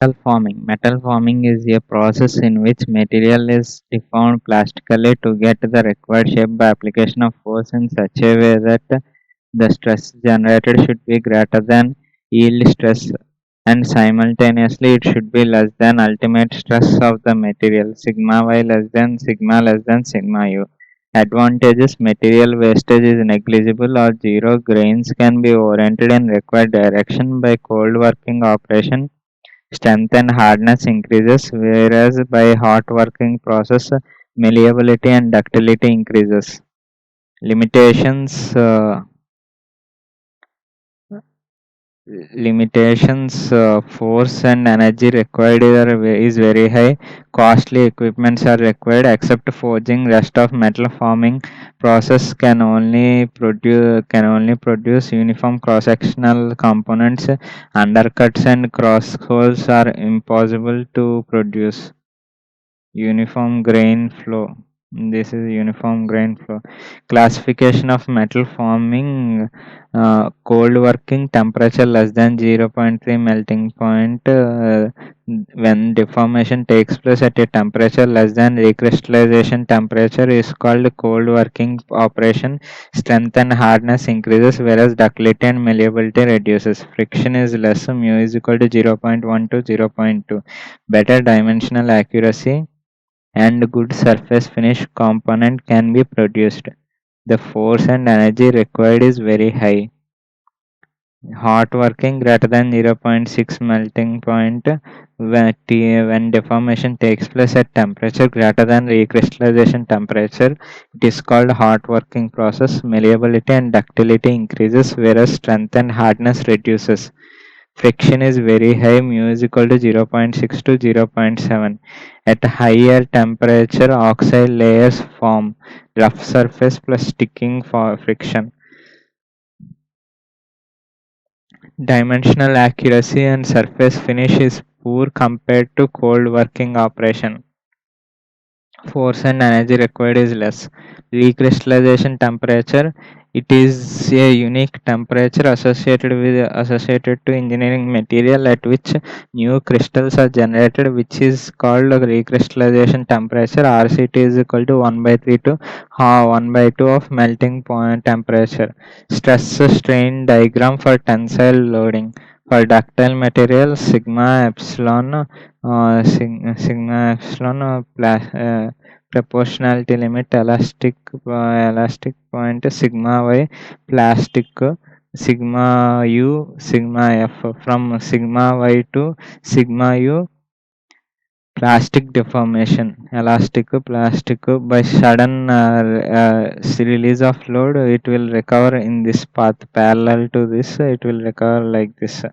Metal forming. Metal forming is a process in which material is deformed plastically to get the required shape by application of force in such a way that the stress generated should be greater than yield stress and simultaneously it should be less than ultimate stress of the material sigma y less than sigma u. Advantages: material wastage is negligible or zero. Grains can be oriented in required direction by cold working operation. Strength and hardness increases, whereas by hot working process, malleability and ductility increases. Limitations Force and energy required is very high. Costly equipments are required. Except forging, rest of metal forming process can only produce uniform cross sectional components. Undercuts and cross holes are impossible to produce. Uniform grain flow. This is uniform grain flow. Classification of metal forming: cold working, temperature less than zero point 0.3 melting point. When deformation takes place at a temperature less than recrystallization temperature is called cold working operation. Strength and hardness increases, whereas ductility and malleability reduces. Friction is less, mu is equal to 0.1 to 0.2. Better dimensional accuracy and good surface finish component can be produced. The force and energy required is very high. Hot working greater than zero point 0.6 melting point. When deformation takes place at temperature greater than recrystallization temperature, it is called hot working process. Malleability and ductility increases, whereas strength and hardness reduces. Friction is very high, mu is equal to 0.6 to 0.7. At higher temperature, oxide layers form. Rough surface plus sticking for friction. Dimensional accuracy and surface finish is poor compared to cold working operation. Force and energy required is less. Recrystallization temperature: it is a unique temperature associated to engineering material at which new crystals are generated, which is called recrystallization temperature. RCT is equal to 1 by 3 to 1 by 2 of melting point temperature. Stress strain diagram for tensile loading. For ductile material, sigma epsilon proportionality limit elastic point sigma y plastic sigma u sigma f. From sigma y to sigma u, plastic deformation. Plastic by sudden release of load, it will recover in this path parallel to this. It will recover like this.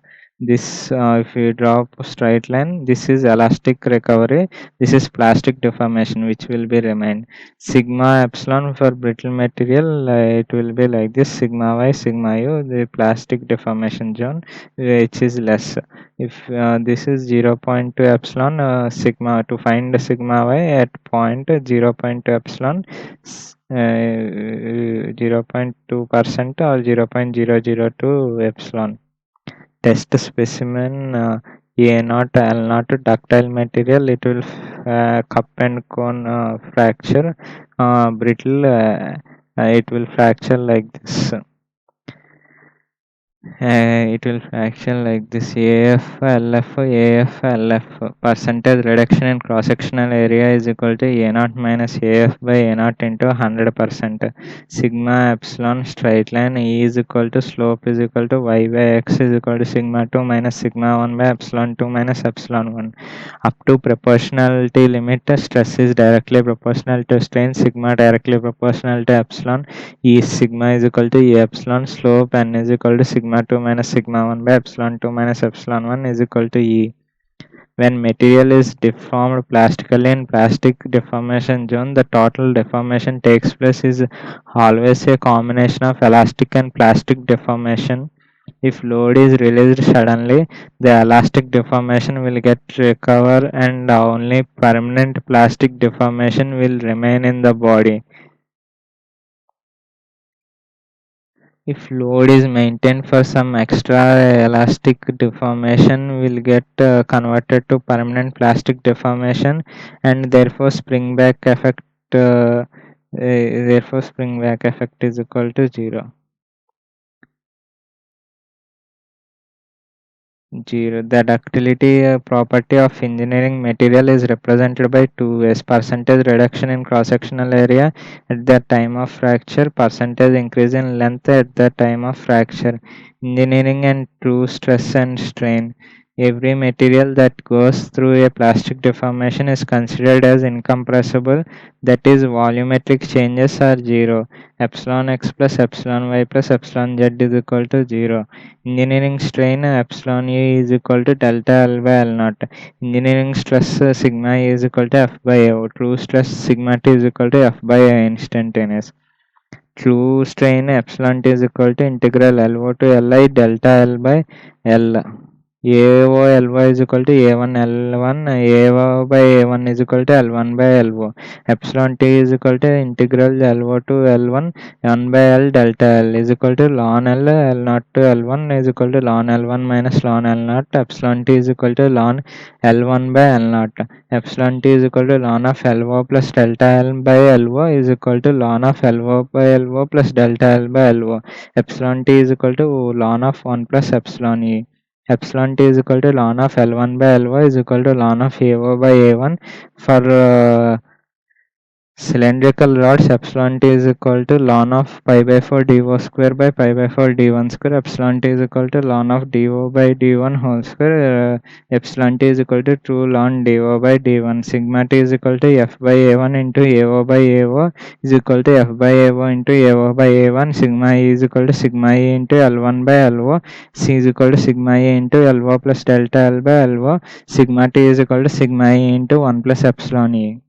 If you drop straight line, this is elastic recovery. This is plastic deformation, which will be remain. Sigma epsilon for brittle material, it will be like this: sigma y sigma u, the plastic deformation zone, which is less. If this is 0.2 epsilon, sigma, to find the sigma y at point 0.2 epsilon, 0.2% or 0.002 epsilon. Test specimen: A not L not ductile material, it will cup and cone fracture. Brittle, it will fracture like this. It will fraction like this: AF LF AF LF. Percentage reduction in cross sectional area is equal to A naught minus AF by A naught into 100%. Sigma epsilon straight line E is equal to slope is equal to Y by X is equal to sigma 2 minus sigma 1 by epsilon 2 minus epsilon 1. Up to proportionality limit, stress is directly proportional to strain. Sigma directly proportional to epsilon. E sigma is equal to E epsilon. Slope n is equal to sigma 2 minus sigma 1 by epsilon 2 minus epsilon 1 is equal to E. When material is deformed plastically in plastic deformation zone, the total deformation takes place is always a combination of elastic and plastic deformation. If load is released suddenly, the elastic deformation will get recover and only permanent plastic deformation will remain in the body. If load is maintained for some extra elastic deformation will get converted to permanent plastic deformation, and uh, therefore spring back effect is equal to 0. 0. The ductility property of engineering material is represented by two ways: percentage reduction in cross-sectional area at the time of fracture, percentage increase in length at the time of fracture. Engineering and true stress and strain. Every material that goes through a plastic deformation is considered as incompressible, that is, volumetric changes are 0. Epsilon x plus epsilon y plus epsilon z is equal to 0. Engineering strain epsilon E is equal to delta L by L naught. Engineering stress sigma E is equal to F by A. True stress sigma T is equal to F by A instantaneous. True strain epsilon T is equal to integral LO to LI delta L by L. AO LY is equal to A1 L1. AO by A1 is equal to L1 by LO. Epsilon T is equal to integral LO to L1 1 by L delta L is equal to ln L L naught to L1 is equal to ln L1 minus ln L naught. Epsilon T is equal to ln L1 by L naught. Epsilon T is equal to ln of LO plus delta L by LO is equal to ln of LO by LO plus delta L by LO. Epsilon T is equal to ln of 1 plus epsilon E. Epsilon T is equal to ln of L1 by LY is equal to ln of AO by A1 for cylindrical rods. Epsilon T is equal to ln of pi by 4 dO square by pi by 4 d1 square. Epsilon T is equal to ln of dO by d1 whole square. Epsilon T is equal to true ln dO by d1. Sigma T is equal to F by A1 into AO by AO is equal to F by AO into AO by A1. Sigma E is equal to sigma E into L1 by LO. C is equal to sigma E into LO plus delta L by LO. Sigma T is equal to sigma E into 1 plus epsilon E.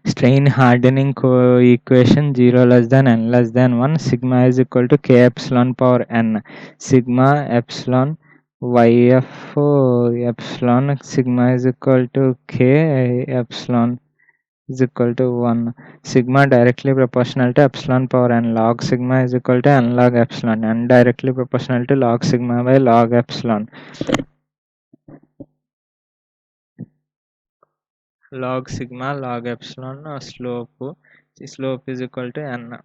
Strain hardening equation 0 less than n less than 1. Sigma is equal to k epsilon power n. Sigma epsilon yf epsilon sigma is equal to k epsilon is equal to 1. Sigma directly proportional to epsilon power n. Log sigma is equal to n log epsilon. N directly proportional to log sigma by log epsilon. Log sigma log epsilon slope is equal to n.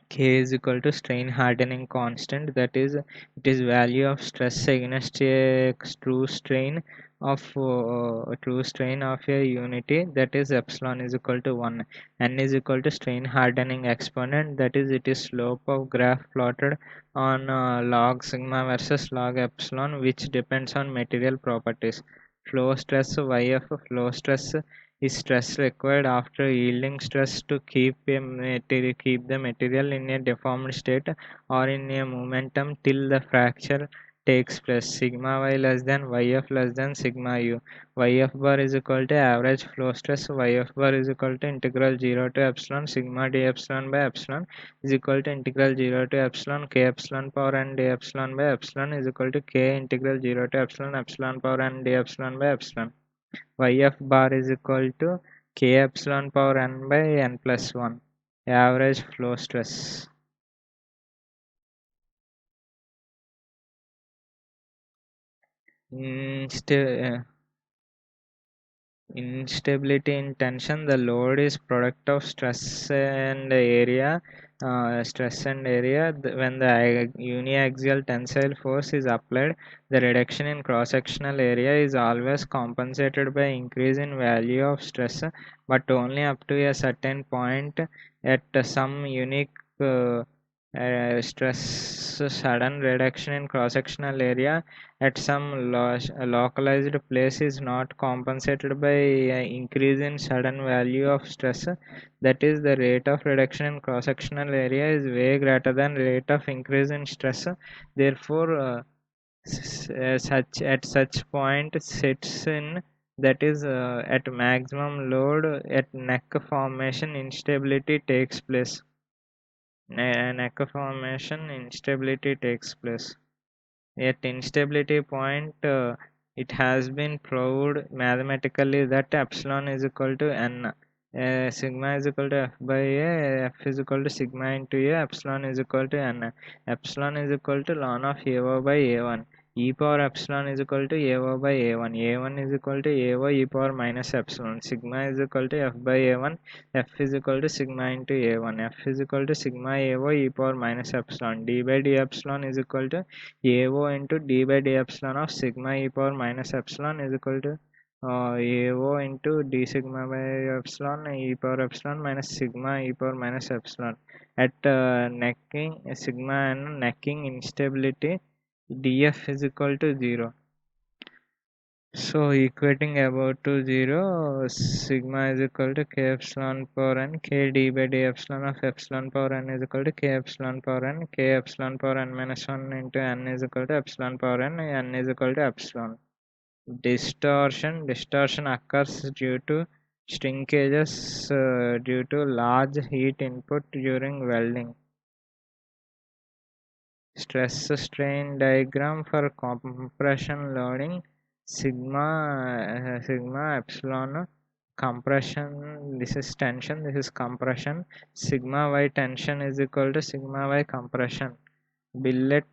K is equal to strain hardening constant, that is it is value of stress against a true strain of a unity, that is epsilon is equal to 1. N is equal to strain hardening exponent, that is it is slope of graph plotted on log sigma versus log epsilon, which depends on material properties. Flow stress YF flow stress is stress required after yielding stress to keep the material in a deformed state or in a momentum till the fracture takes place. Sigma y less than yf less than sigma u. Yf bar is equal to average flow stress. Yf bar is equal to integral 0 to epsilon sigma d epsilon by epsilon is equal to integral 0 to epsilon k epsilon power n d epsilon by epsilon is equal to k integral 0 to epsilon power n d epsilon by epsilon. Yf bar is equal to k epsilon power n by n plus 1. Average flow stress. Insta- Instability in tension. The load is product of stress and area. When the uniaxial tensile force is applied, the reduction in cross-sectional area is always compensated by increase in value of stress, but only up to a certain point. At some unique stress, sudden reduction in cross-sectional area at some localized place is not compensated by increase in sudden value of stress. That is, the rate of reduction in cross-sectional area is way greater than rate of increase in stress. Therefore such point sits in, that is at maximum load at neck formation instability takes place. Neck formation instability takes place. At instability point, it has been proved mathematically that epsilon is equal to n. Sigma is equal to F by A, F is equal to sigma into A, epsilon is equal to N. Epsilon is equal to ln of AO by A1. E power epsilon is equal to AO by A1. A1 is equal to AO e power minus epsilon. Sigma is equal to F by A1. F is equal to sigma into A1. F is equal to sigma AO e power minus epsilon. D by D epsilon is equal to AO into D by D epsilon of sigma e power minus epsilon is equal to AO into d sigma by epsilon e power epsilon minus sigma e power minus epsilon. At necking sigma and necking instability, df is equal to 0. So equating about to 0, sigma is equal to k epsilon power n, k d by d epsilon of epsilon power n is equal to k epsilon power n, k epsilon power n minus 1 into n is equal to epsilon power n is equal to epsilon. Distortion occurs due to shrinkages due to large heat input during welding. Stress strain diagram for compression loading: sigma epsilon compression, this is tension, this is compression. Sigma y tension is equal to sigma y compression. Billet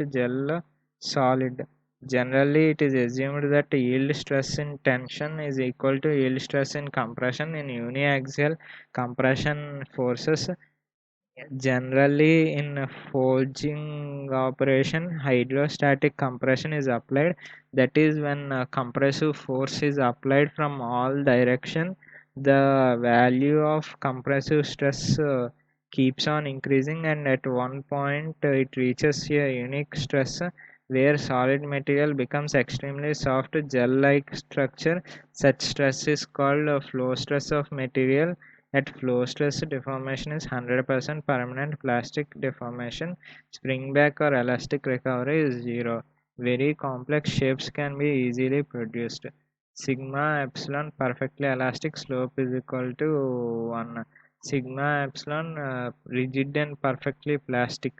gel solid. Generally, it is assumed that yield stress in tension is equal to yield stress in compression. In uniaxial compression forces, generally in a forging operation, hydrostatic compression is applied. That is when compressive force is applied from all direction. The value of compressive stress keeps on increasing, and at one point it reaches a unique stress where solid material becomes extremely soft gel-like structure. Such stress is called flow stress of material. At flow stress, deformation is 100% permanent. Plastic deformation, spring back or elastic recovery is 0. Very complex shapes can be easily produced. Sigma epsilon perfectly elastic slope is equal to 1. Sigma epsilon rigid and perfectly plastic.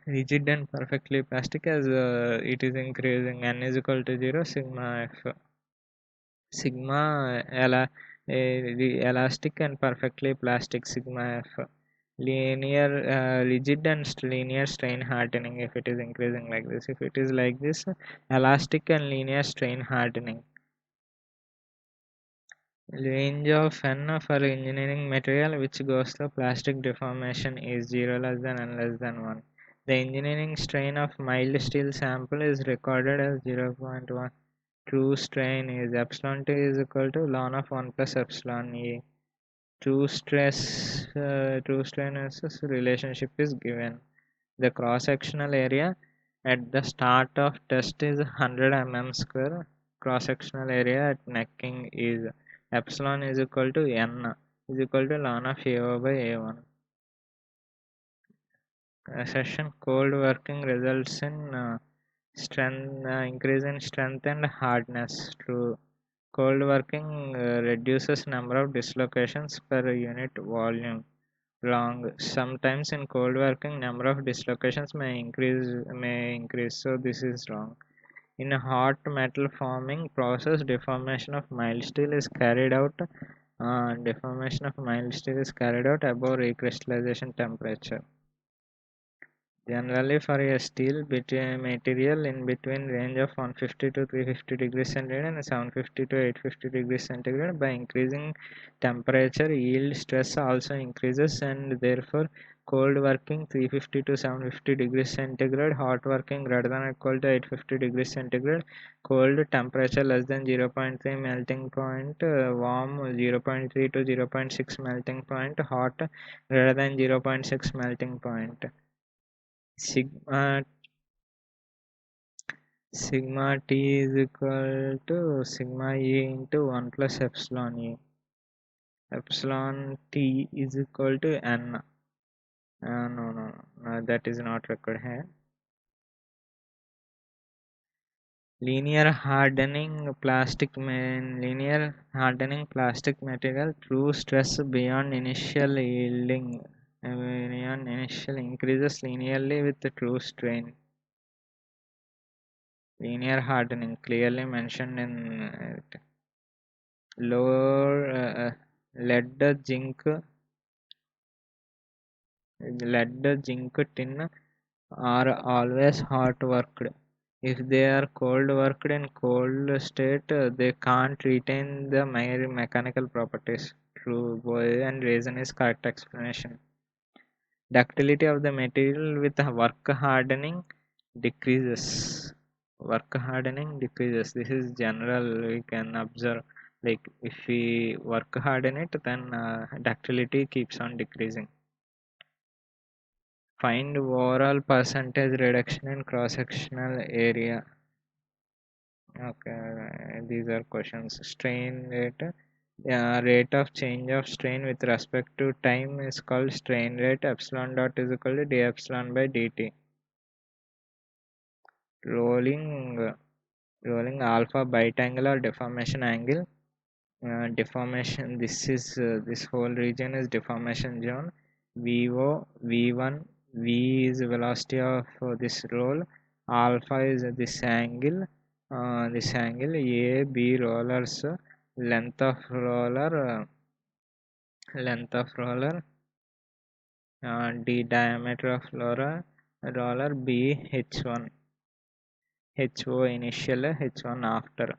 Rigid and perfectly plastic, as it is increasing, n is equal to 0, sigma f. Sigma elastic and perfectly plastic, sigma f. Linear rigid and linear strain hardening, if it is increasing like this. If it is like this, elastic and linear strain hardening. Range of n for engineering material which goes through plastic deformation is 0 less than n less than 1. The engineering strain of mild steel sample is recorded as 0.1. True strain is epsilon t is equal to ln of 1 plus epsilon e. True strain versus relationship is given. The cross-sectional area at the start of test is 100 mm square. Cross-sectional area at necking is epsilon is equal to n is equal to ln of AO by A1. Session cold working results in strength increase in strength and hardness. True. Cold working reduces number of dislocations per unit volume. Wrong. Sometimes in cold working number of dislocations may increase, so this is wrong. In a hot metal forming process, deformation of mild steel is carried out. Deformation of mild steel is carried out above recrystallization temperature. Generally, for a steel material in between range of 150 to 350 degrees centigrade and 750 to 850 degrees centigrade, by increasing temperature, yield stress also increases, and therefore cold working 350 to 750 degrees centigrade, hot working greater than or equal to 850 degrees centigrade, cold temperature less than 0.3 melting point, warm 0.3 to 0.6 melting point, hot greater than 0.6 melting point. Sigma t is equal to sigma e into 1 plus epsilon e. Epsilon t is equal to n. No, that is not required here. Linear hardening plastic material, true stress beyond initial yielding beyond initial increases linearly with the true strain. Linear hardening clearly mentioned in lower lead zinc tin are always hot worked. If they are cold worked in cold state, they can't retain the mechanical properties. True, boy, and reason is correct explanation. Ductility of the material with work hardening decreases. Work hardening decreases. This is general. We can observe. Like if we work harden it, then ductility keeps on decreasing. Find overall percentage reduction in cross-sectional area. Okay, these are questions. Strain rate. Rate of change of strain with respect to time is called strain rate. Epsilon dot is equal to d epsilon by dt. Rolling, rolling alpha bite angle or deformation angle. Deformation. This whole region is deformation zone. VO, V1, V is velocity of this roll. Alpha is this angle. A, B rollers. Length of roller. D diameter of roller B H1. HO initial, H1 after.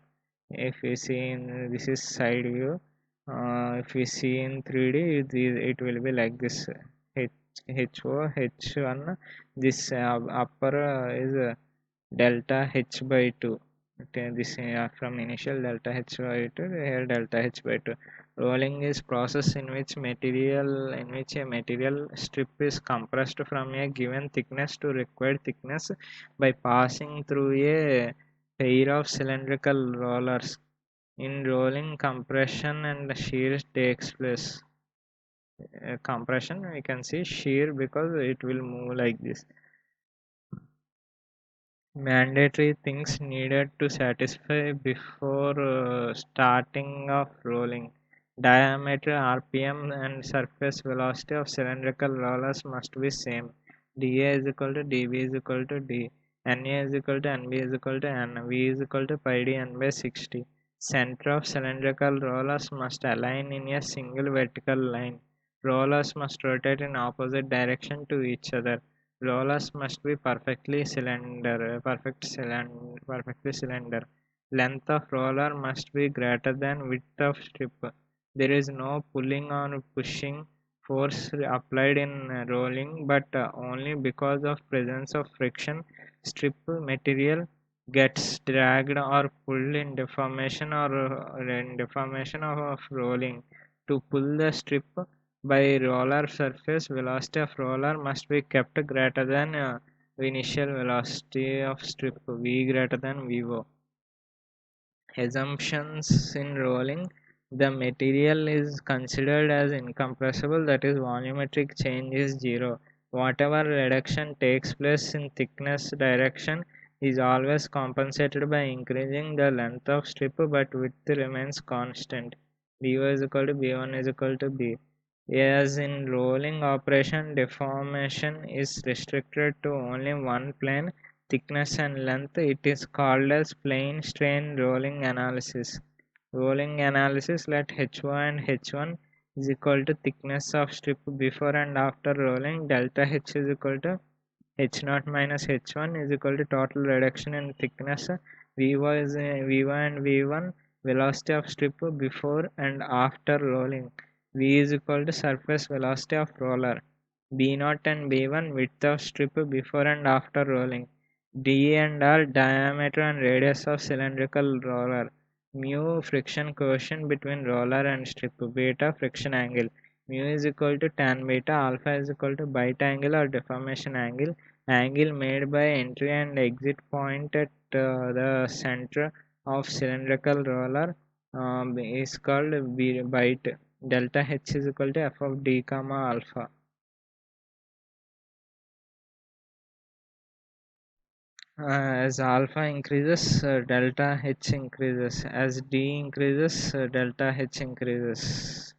If we see in this is side view, if we see in 3D, it will be like this. HO H1. This upper is delta H by 2. Okay, this from initial delta H by 2 here delta H by 2. Rolling is process in which a material strip is compressed from a given thickness to required thickness by passing through a pair of cylindrical rollers. In rolling, compression and shear takes place. Compression, we can see shear because it will move like this. Mandatory things needed to satisfy before starting of rolling. Diameter, RPM and surface velocity of cylindrical rollers must be same. dA is equal to dB is equal to d. NA is equal to NB is equal to N. V is equal to pi d N by 60. Center of cylindrical rollers must align in a single vertical line. Rollers must rotate in opposite direction to each other. Rollers must be perfectly cylinder. Length of roller must be greater than width of strip. There is no pulling or pushing force applied in rolling, but only because of presence of friction. Strip material gets dragged or pulled in deformation of rolling. To pull the strip by roller surface, velocity of roller must be kept greater than initial velocity of strip, V greater than VO. Assumptions in rolling: the material is considered as incompressible, that is volumetric change is zero. Whatever reduction takes place in thickness direction is always compensated by increasing the length of strip, but width remains constant. BO is equal to B1 is equal to B. As in rolling operation, deformation is restricted to only one plane, thickness and length. It is called as plane strain rolling analysis. Rolling analysis, let H1 and H1 is equal to thickness of strip before and after rolling. Delta H is equal to H0 minus H1 is equal to total reduction in thickness. V1 is V1 and V1 velocity of strip before and after rolling. V is equal to surface velocity of roller. B0 and B1 width of strip before and after rolling. D and R diameter and radius of cylindrical roller. Mu friction coefficient between roller and strip. Beta friction angle. Mu is equal to tan beta. Alpha is equal to bite angle or deformation angle. Angle made by entry and exit point at the center of cylindrical roller is called bite. Delta H is equal to f of d comma alpha. As alpha increases, delta H increases. As d increases, delta H increases.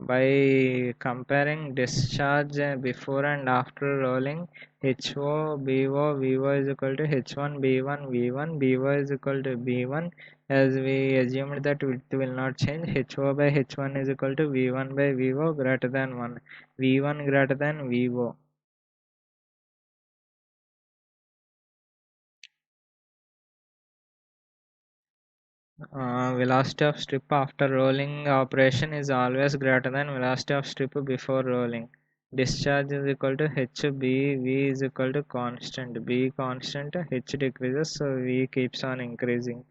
By comparing discharge before and after rolling, HO, BO, VO is equal to H1, B1, V1, BO is equal to B1. As we assumed that it will not change, HO by H1 is equal to V1 by VO greater than 1, V1 greater than VO. Velocity of strip after rolling operation is always greater than velocity of strip before rolling. Discharge is equal to H B, V is equal to constant. B constant, H decreases, so V keeps on increasing.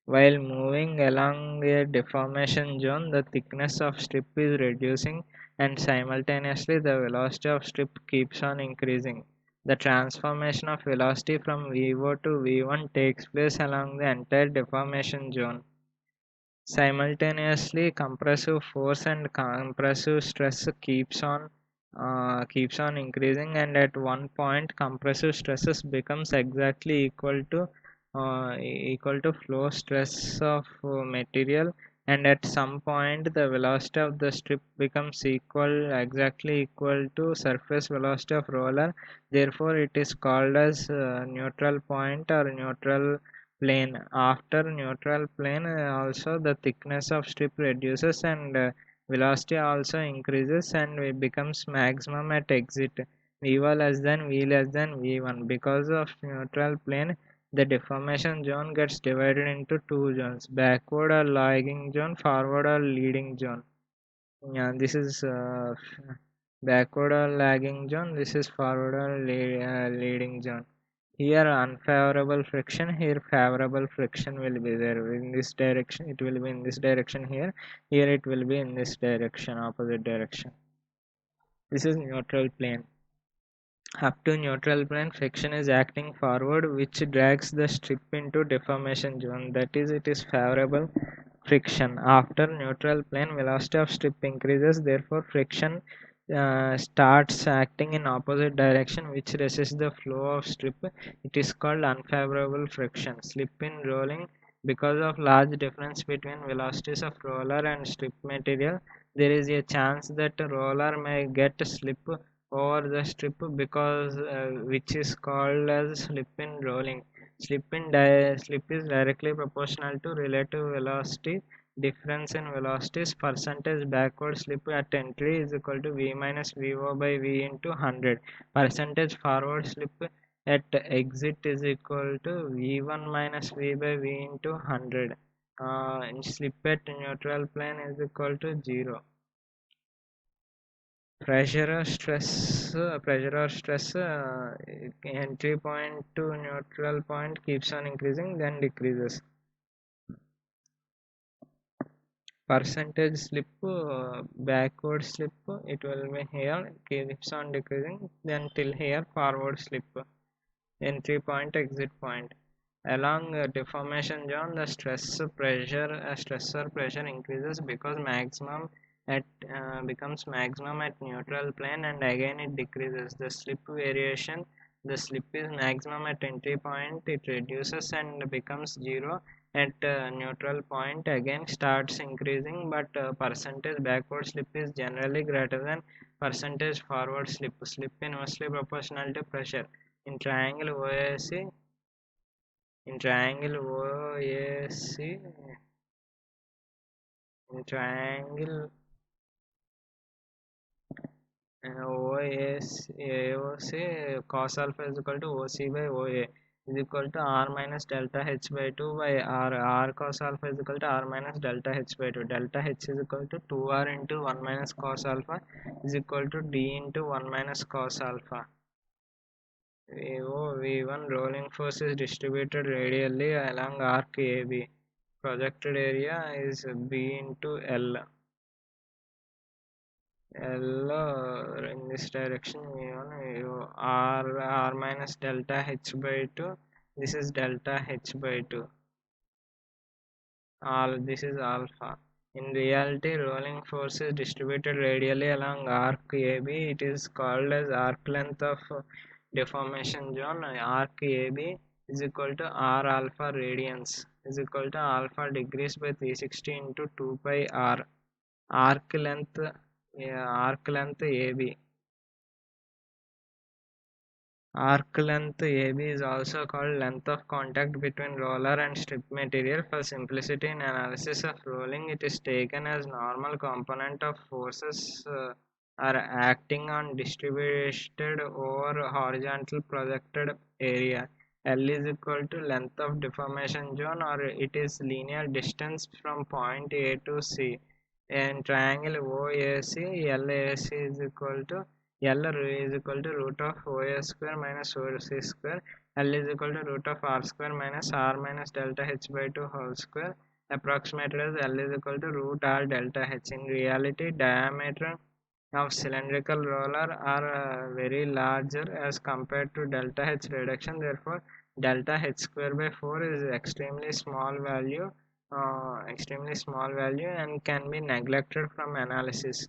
While moving along a deformation zone, the thickness of strip is reducing and simultaneously the velocity of strip keeps on increasing. The transformation of velocity from VO to V1 takes place along the entire deformation zone. Simultaneously, compressive force and compressive stress keeps on increasing, and at one point, compressive stresses becomes exactly equal to flow stress of material, and at some point, the velocity of the strip becomes exactly equal to surface velocity of roller. Therefore, it is called as neutral point or neutral plane. After neutral plane, also the thickness of strip reduces and velocity also increases, and it becomes maximum at exit v1 less than v less than v1. Because of neutral plane, the deformation zone gets divided into two zones: backward or lagging zone, forward or leading zone. Yeah, this is backward or lagging zone, this is forward or leading zone. Here unfavorable friction, here favorable friction will be there. In this direction it will be in this direction, here it will be in this direction, opposite direction. This is neutral plane. Up to neutral plane, friction is acting forward, which drags the strip into deformation zone, that is, it is favorable friction. After neutral plane, velocity of strip increases, therefore friction starts acting in opposite direction, which resists the flow of strip. It is called unfavorable friction. Slip in rolling. Because of large difference between velocities of roller and strip material, there is a chance that a roller may get slip over the strip, because which is called as slip in rolling. Slip is directly proportional to relative velocity difference in velocities. Percentage backward slip at entry is equal to v minus vo by v into 100. Percentage forward slip at exit is equal to v1 minus v by v into 100. Slip at neutral plane is equal to 0. Pressure or stress entry point to neutral point keeps on increasing, then decreases. Percentage slip, backward slip, it will be here, keeps on decreasing, then till here forward slip, entry point, exit point. Along deformation zone, the stress or pressure increases because maximum at becomes maximum at neutral plane, and again it decreases. The slip is maximum at entry point, it reduces and becomes 0 at neutral point, again starts increasing, but percentage backward slip is generally greater than percentage forward slip. Slip inversely proportional to pressure. In triangle OAC, in triangle OAC, in triangle AOC, cos alpha is equal to OC by OA is equal to R minus delta H by 2 by R. R cos alpha is equal to R minus delta H by 2. Delta H is equal to 2R into 1 minus cos alpha is equal to D into 1 minus cos alpha. V1 rolling force is distributed radially along arc AB. Projected area is B into L. L in this direction, R minus delta H by 2. This is delta H by 2. This is alpha. In reality, rolling force is distributed radially along arc AB. It is called as arc length of deformation zone. Arc AB is equal to R alpha radians is equal to alpha degrees by 360 into 2 pi R. Arc length arc length AB. Arc length AB is also called length of contact between roller and strip material. For simplicity in analysis of rolling, it is taken as normal component of forces are acting on distributed over horizontal projected area. L is equal to length of deformation zone, or it is linear distance from point A to C. In triangle OAC, LAC is equal to L is equal to root of OA square minus OC square. L is equal to root of R square minus R minus delta H by 2 whole square. Approximated as L is equal to root R delta H. In reality, diameter of cylindrical roller are very larger as compared to delta H reduction. Therefore, delta H square by 4 is extremely small value and can be neglected from analysis.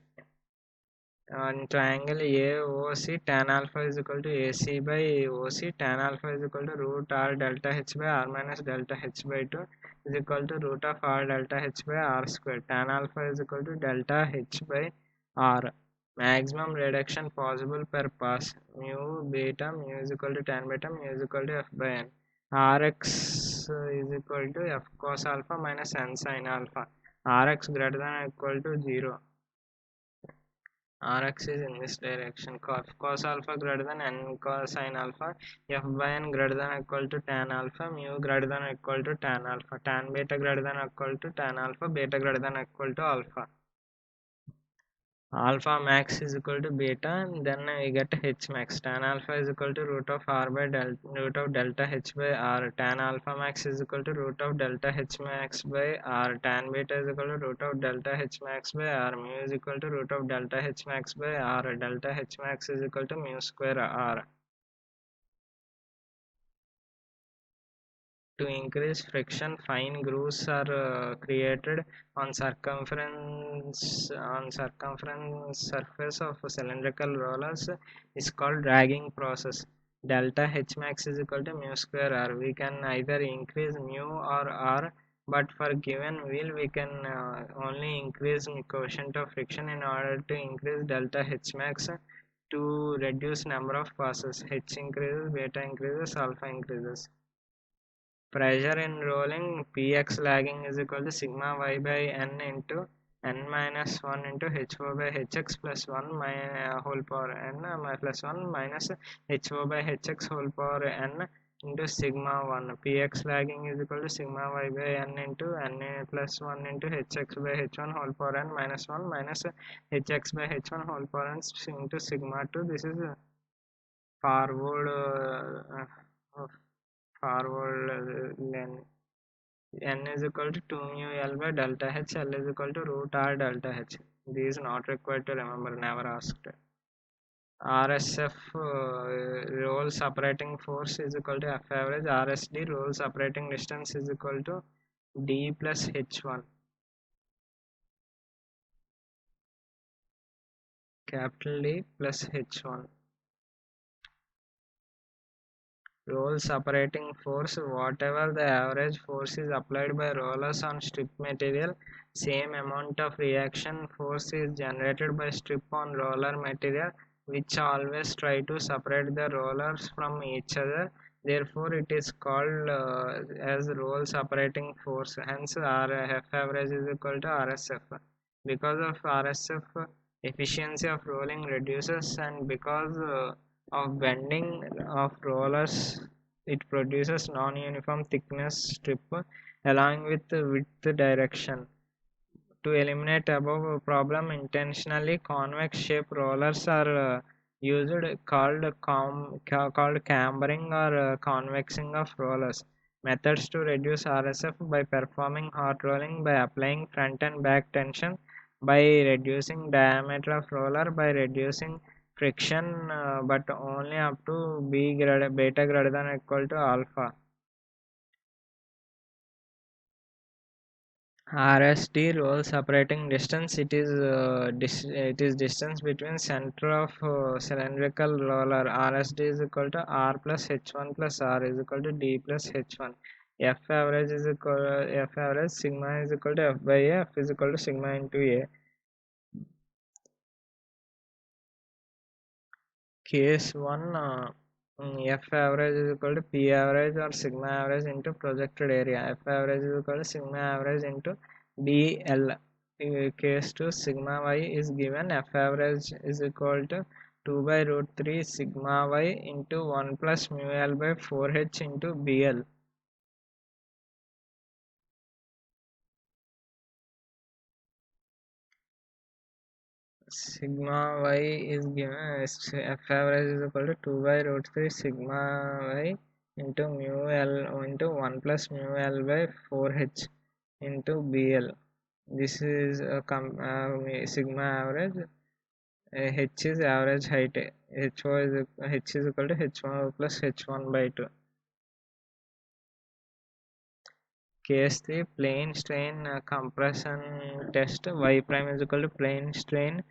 On triangle AOC, tan alpha is equal to AC by OC. Tan alpha is equal to root R delta H by R minus delta H by 2 is equal to root of R delta H by R square. Tan alpha is equal to delta H by R. Maximum reduction possible per pass. Mu is equal to tan beta, mu is equal to F by N. Rx is equal to F cos alpha minus N sin alpha. Rx greater than or equal to 0. Rx is in this direction. Cos alpha greater than n cos sin alpha. F by n greater than or equal to tan alpha. Mu greater than or equal to tan alpha. Tan beta greater than or equal to tan alpha. Beta greater than or equal to alpha. Alpha max is equal to beta, and then we get H max. Tan alpha is equal to root of R by root of delta H by R. Tan alpha max is equal to root of delta H max by R. Tan beta is equal to root of delta H max by R. Mu is equal to root of delta H max by R. Delta H max is equal to mu square R. To increase friction, fine grooves are created on circumference surface of cylindrical rollers is called dragging process. Delta H max is equal to mu square R. We can either increase mu or R, but for given wheel we can only increase coefficient of friction in order to increase delta H max to reduce number of passes. H increases, beta increases, alpha increases. Pressure in rolling Px lagging is equal to sigma y by n into n minus 1 into ho by hx plus 1 whole power n plus 1 minus ho by hx whole power n into sigma 1. Px lagging is equal to sigma y by n into n plus 1 into hx by h1 whole power n minus 1 minus hx by h1 whole power n into sigma 2. This is forward length. N is equal to 2 mu L by delta H. L is equal to root R delta H. This is not required to remember, never asked. RSF roll separating force is equal to F average. RSD roll separating distance is equal to D plus H1. Capital D plus H1. Roll separating force, whatever the average force is applied by rollers on strip material, same amount of reaction force is generated by strip on roller material, which always try to separate the rollers from each other. Therefore it is called as roll separating force. Hence F average is equal to RSF. Because of RSF, efficiency of rolling reduces, and because of bending of rollers, it produces non-uniform thickness strip along with width direction. To eliminate above problem, intentionally convex shape rollers are used, called cambering or convexing of rollers. Methods to reduce RSF: by performing hot rolling, by applying front and back tension, by reducing diameter of roller, by reducing friction, but only up to beta greater than or equal to alpha. RSD roll separating distance, it is distance between center of cylindrical roller. RSD is equal to R plus H1 plus R is equal to D plus H1. F average is equal F average sigma is equal to F by A. F is equal to sigma into A. Case 1, F average is equal to P average or sigma average into projected area. F average is equal to sigma average into dl. Case 2, sigma y is given. F average is equal to 2 by root 3 sigma y into 1 plus mu l by 4h into bl. Sigma y is given. F average is equal to 2 by root 3 sigma y into mu l into 1 plus mu l by 4h into bl. This is a sigma average. H is average height. H is equal to h1 plus h1 by 2. Case 3, plane strain compression test. Y prime is equal to plane strain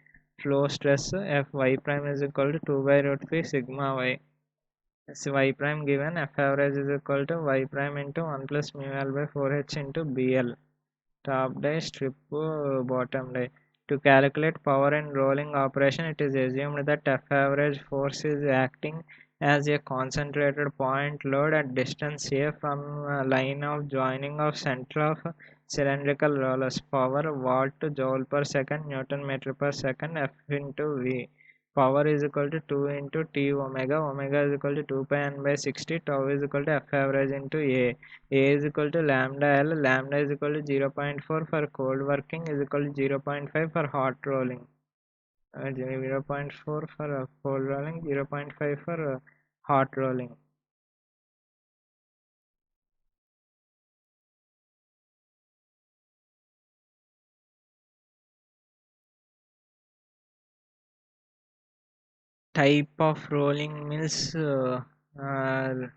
flow stress. F y prime is equal to 2 by root 3 sigma y. So y prime given. F average is equal to y prime into 1 plus mu l by 4h into bl. Top die strip bottom die. To calculate power in rolling operation, it is assumed that F average force is acting as a concentrated point load at distance a from a line of joining of center of cylindrical rollers. Power watt to joule per second, Newton meter per second, F into V. Power is equal to 2 into T omega. Omega is equal to 2 pi n by 60. Tau is equal to F average into A. A is equal to lambda L. Lambda is equal to 0.4 for cold working, is equal to 0.5 for hot rolling. 0.4 for cold rolling, 0.5 for hot rolling. Type of rolling mills are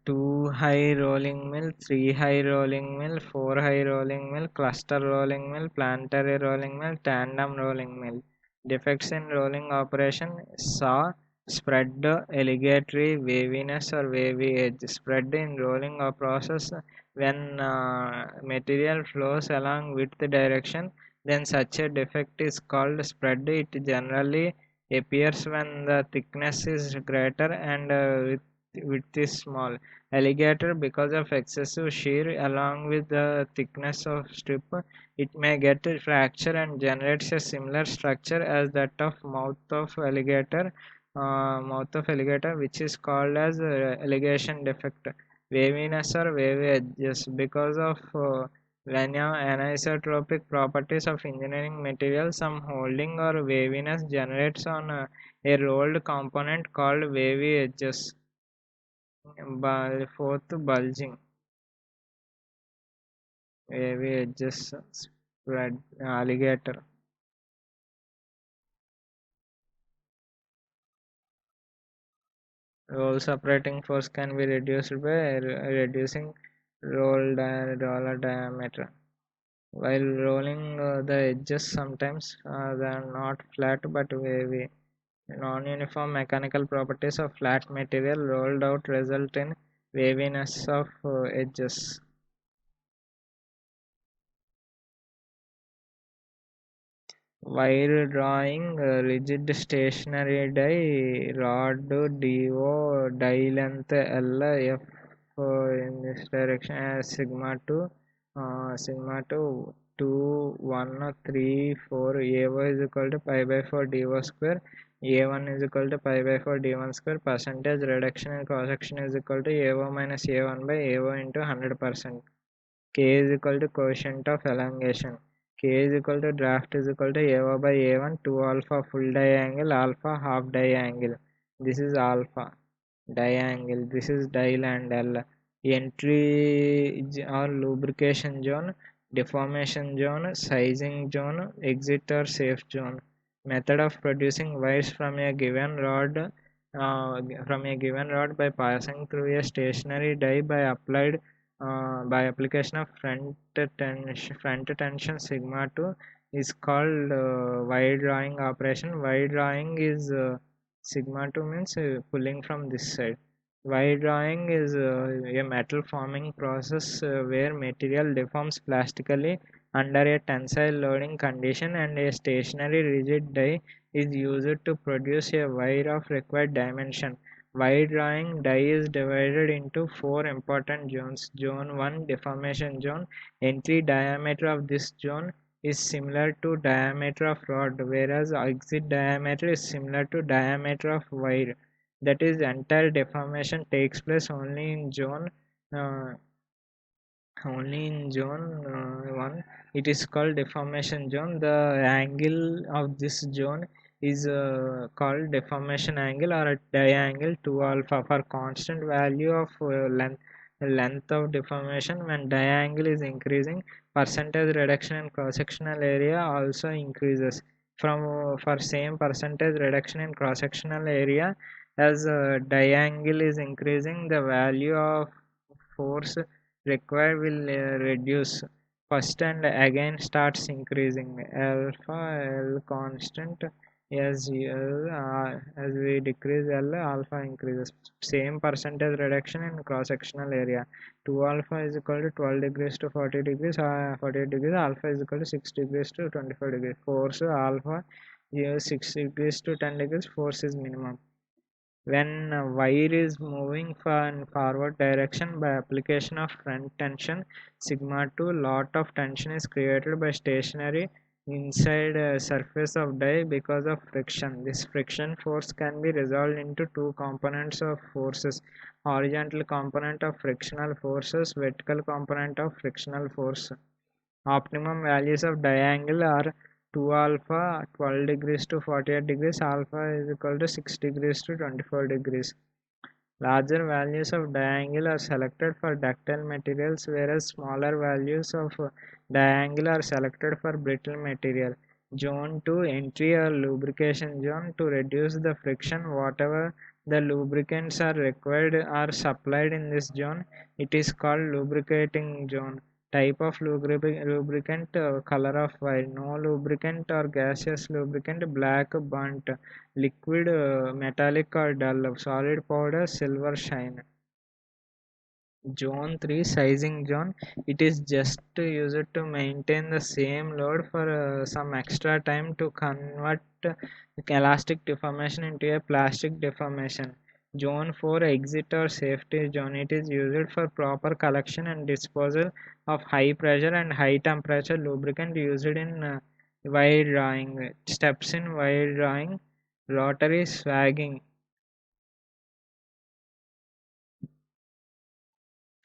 2 high rolling mill, 3 high rolling mill, 4 high rolling mill, cluster rolling mill, planetary rolling mill, tandem rolling mill. Defects in rolling operation: saw, spread, alligatory, waviness or wavy edge. Spread in rolling process: when material flows along width direction, then such a defect is called spread. It generally appears when the thickness is greater and width is small. Alligator, because of excessive shear along with the thickness of strip, it may get a fracture and generates a similar structure as that of mouth of alligator, which is called as alligation defect. Waviness or wavy edges, because of anisotropic properties of engineering materials, some holding or waviness generates on a rolled component called wavy edges. Fourth, bulging. Wavy edges spread. Alligator. Roll separating force can be reduced by reducing roller diameter. While rolling, the edges sometimes they are not flat but wavy. Non-uniform mechanical properties of flat material rolled out result in waviness of edges. Wire drawing, rigid stationary die, rod DO, die length L, F in this direction as sigma 2, 2, 1, 3, 4, AO is equal to pi by 4 DO square, A1 is equal to pi by 4 D1 square, percentage reduction in cross section is equal to AO minus A1 by AO into 100%. K is equal to coefficient of elongation. K is equal to draft is equal to AO by A1, 2 alpha full diangle, alpha half diangle. This is alpha diangle. This is dial and L. Entry or lubrication zone, deformation zone, sizing zone, exit or safe zone. Method of producing wires from a given rod by passing through a stationary die by application of front tension sigma 2 is called wire drawing operation. Wire drawing is sigma 2 means pulling from this side. Wire drawing is a metal forming process where material deforms plastically under a tensile loading condition, and a stationary rigid die is used to produce a wire of required dimension. Wire drawing die is divided into four important zones. Zone 1, deformation zone. Entry diameter of this zone is similar to diameter of rod, whereas exit diameter is similar to diameter of wire. That is, entire deformation takes place uh, only in zone 1. It is called deformation zone. The angle of this zone is called deformation angle or diangle 2 alpha. For constant value of length of deformation, when diangle is increasing, percentage reduction in cross sectional area also increases. For same percentage reduction in cross sectional area, as diangle is increasing, the value of force required will reduce first and again starts increasing. Alpha L constant, as we decrease L, alpha increases. Same percentage reduction in cross sectional area. 2 alpha is equal to 12 degrees to 40 degrees, 48 degrees. Alpha is equal to 6 degrees to 25 degrees. Force alpha is 6 degrees to 10 degrees. Force is minimum when a wire is moving in forward direction by application of front tension sigma 2. Lot of tension is created by stationary inside surface of die because of friction. This friction force can be resolved into two components of forces: horizontal component of frictional forces, vertical component of frictional force. Optimum values of diangle are 2 alpha 12 degrees to 48 degrees, alpha is equal to 6 degrees to 24 degrees. Larger values of diangle are selected for ductile materials, whereas smaller values of diangle are selected for brittle material. Zone 2, entry or lubrication zone. To reduce the friction, whatever the lubricants are required are supplied in this zone. It is called lubricating zone. Type of lubricant, color of wire: no lubricant or gaseous lubricant, black, burnt, liquid, metallic or dull, solid powder, silver shine. Zone 3, sizing zone. It is just used to maintain the same load for some extra time to convert elastic deformation into a plastic deformation. Zone 4, exit or safety zone. It is used for proper collection and disposal of high pressure and high temperature lubricant used in wire drawing. Steps in wire drawing: rotary swagging.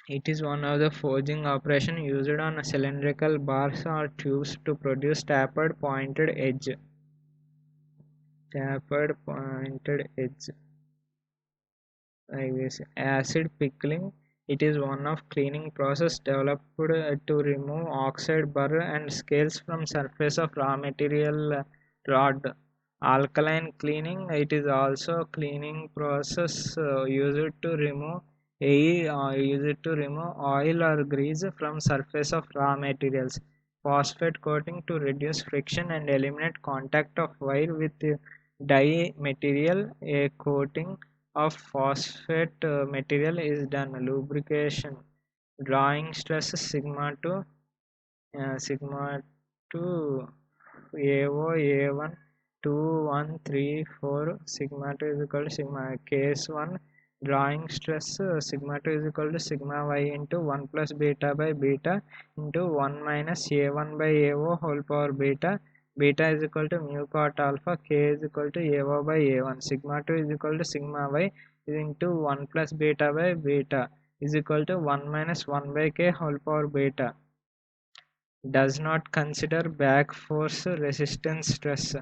It is one of the forging operations used on cylindrical bars or tubes to produce tapered pointed edge. Tapered pointed edge. Like this. Acid pickling. It is one of cleaning process developed to remove oxide, burr, and scales from surface of raw material rod. Alkaline cleaning. It is also a cleaning process used to remove oil or grease from surface of raw materials. Phosphate coating to reduce friction and eliminate contact of wire with dye material. A coating of phosphate material is done. Lubrication. Drawing stress sigma 2 AO A1 2 1 3 4 sigma 2 is equal to sigma. Case 1, drawing stress sigma 2 is equal to sigma y into 1 plus beta by beta into 1 minus A1 by AO whole power beta. Beta is equal to mu cot alpha. K is equal to AO by A1. Sigma 2 is equal to sigma y is into 1 plus beta by beta is equal to 1 minus 1 by K whole power beta. Does not consider back force resistance stress.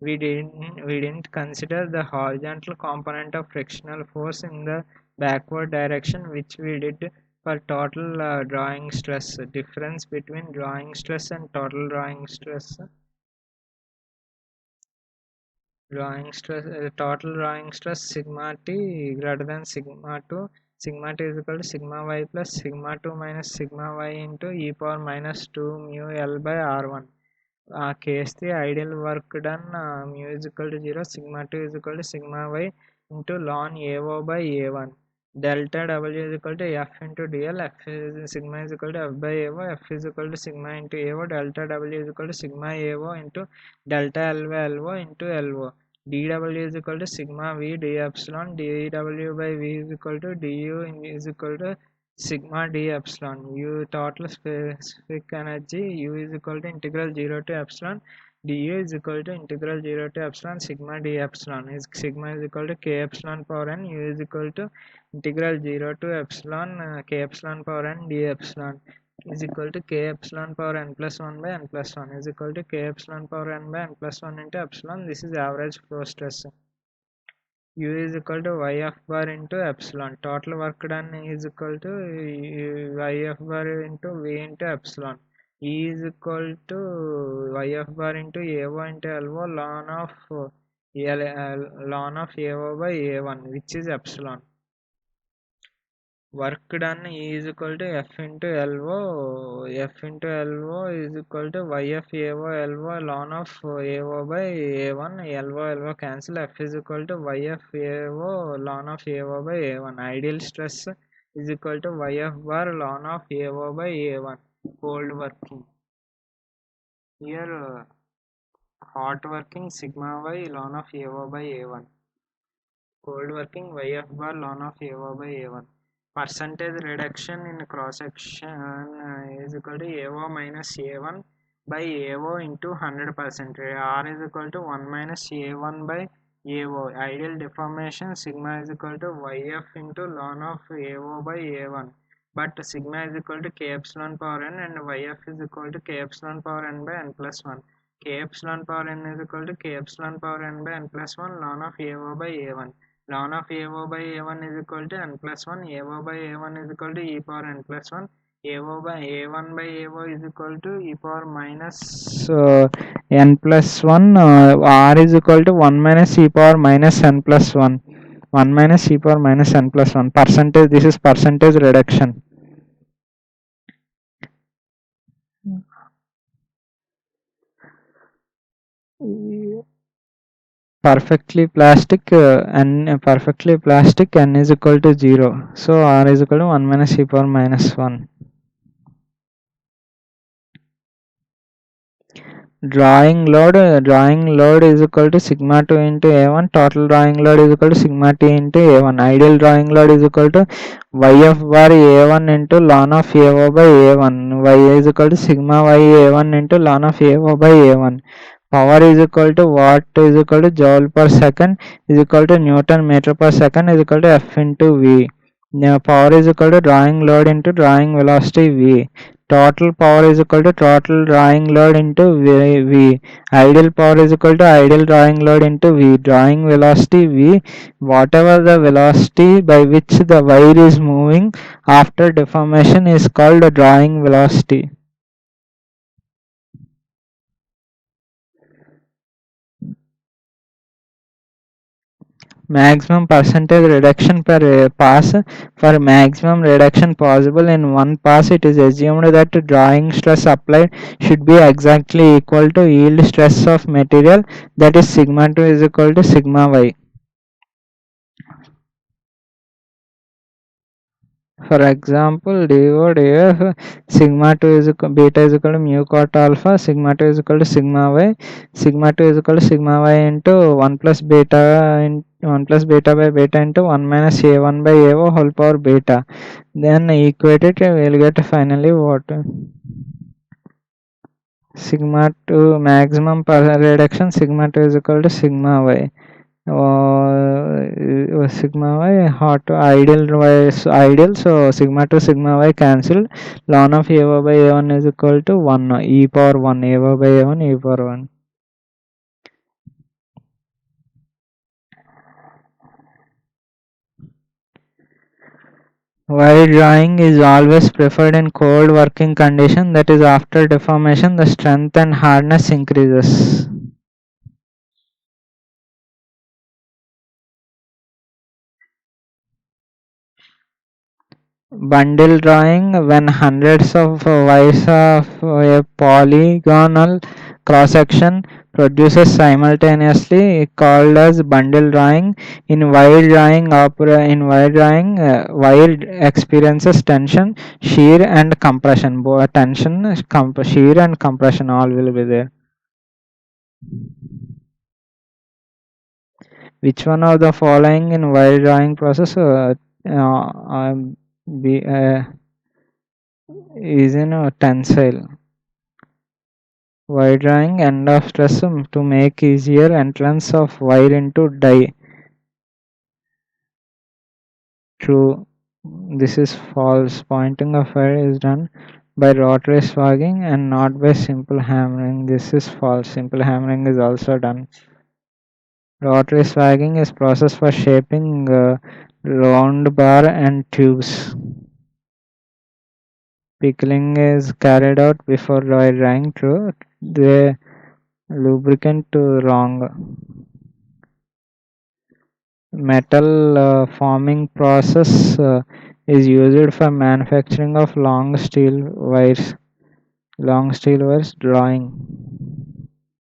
We didn't consider the horizontal component of frictional force in the backward direction, which we did for total drawing stress. Difference between drawing stress and total drawing stress. Total drawing stress sigma t greater than sigma 2. Sigma t is equal to sigma y plus sigma 2 minus sigma y into e power minus 2 mu L by R1. Case 3, ideal work done, mu is equal to 0, sigma 2 is equal to sigma y into ln AO by A1. delta W is equal to F into DL. F is sigma is equal to F by AO. F is equal to sigma into AO. Delta W is equal to sigma AO into delta L by LO into LO. dW is equal to sigma V d epsilon. dW by V is equal to du is equal to sigma d epsilon. U total specific energy U is equal to integral 0 to epsilon du is equal to integral 0 to epsilon sigma d epsilon. Is sigma is equal to k epsilon power n. U is equal to integral 0 to epsilon k epsilon power n d epsilon is equal to k epsilon power n plus 1 by n plus 1 is equal to k epsilon power n by n plus 1 into epsilon. This is average flow stress. U is equal to yf bar into epsilon. Total work done is equal to yf bar into v into epsilon. E is equal to yf bar into AO into LO ln of ln of AO by A1, which is epsilon. Work done E is equal to F into LO. F into LO is equal to YF AO LO ln of AO by A1. LO cancel. F is equal to YF AO ln of AO by A1. Ideal stress is equal to YF bar ln of AO by A1. Cold working. Here hot working sigma y ln of AO by A1. Cold working YF bar ln of AO by A1. Percentage reduction in cross section is equal to AO minus A1 by AO into 100%. R is equal to 1 minus A1 by AO. Ideal deformation sigma is equal to YF into ln of AO by A1. But sigma is equal to K epsilon power n and YF is equal to K epsilon power n by n plus 1. K epsilon power n is equal to K epsilon power n by n plus 1 ln of AO by A1. Ln of AO by A1 is equal to n plus 1. AO by A1 is equal to e power n plus 1. AO by A1 by AO is equal to e power minus n plus 1. R is equal to 1 minus e power minus n plus 1. 1 minus e power minus n plus 1. Percentage, this is percentage reduction. Perfectly plastic n is equal to 0. So R is equal to 1 minus e power minus 1. Drawing load is equal to sigma 2 into A1. Total drawing load is equal to sigma T into A1. Ideal drawing load is equal to YF bar A1 into ln of AO by A1. Y is equal to sigma Y A1 into ln of AO by A1. Power is equal to watt is equal to joule per second is equal to Newton meter per second is equal to F into V. Now power is equal to drawing load into drawing velocity V. Total power is equal to total drawing load into V. Ideal power is equal to ideal drawing load into V. Drawing velocity V, whatever the velocity by which the wire is moving after deformation is called the drawing velocity. Maximum percentage reduction per pass. For maximum reduction possible in one pass, it is assumed that drawing stress applied should be exactly equal to yield stress of material, that is sigma 2 is equal to sigma y. For example, dO dF sigma 2 is equal, beta is equal to mu cot alpha, sigma 2 is equal to sigma y, sigma 2 is equal to sigma y into 1 plus beta in 1 plus beta by beta into 1 minus a1 by a whole power beta. Then equate it, we will get finally what? Sigma 2 maximum reduction, sigma 2 is equal to sigma y. Sigma y hot ideal y ideal, so sigma to sigma y cancel. Ln of a by a1 is equal to 1 e power 1 a by a1 e power 1. Wire drawing is always preferred in cold working condition, that is after deformation the strength and hardness increases. Bundle drawing, when hundreds of wires of a polygonal cross section produces simultaneously called as bundle drawing. In wire drawing, wire experiences tension, shear and compression. Both shear and compression all will be there. Which one of the following in wire drawing process be, is in a tensile? Wire drawing end of stress to make easier entrance of wire into die. True. This is false. Pointing of wire is done by rotary swagging and not by simple hammering. This is false. Simple hammering is also done. Rotary swagging is process for shaping round bar and tubes. Pickling is carried out before wire drying. True. The lubricant wrong. Metal forming process is used for manufacturing of long steel wires drawing.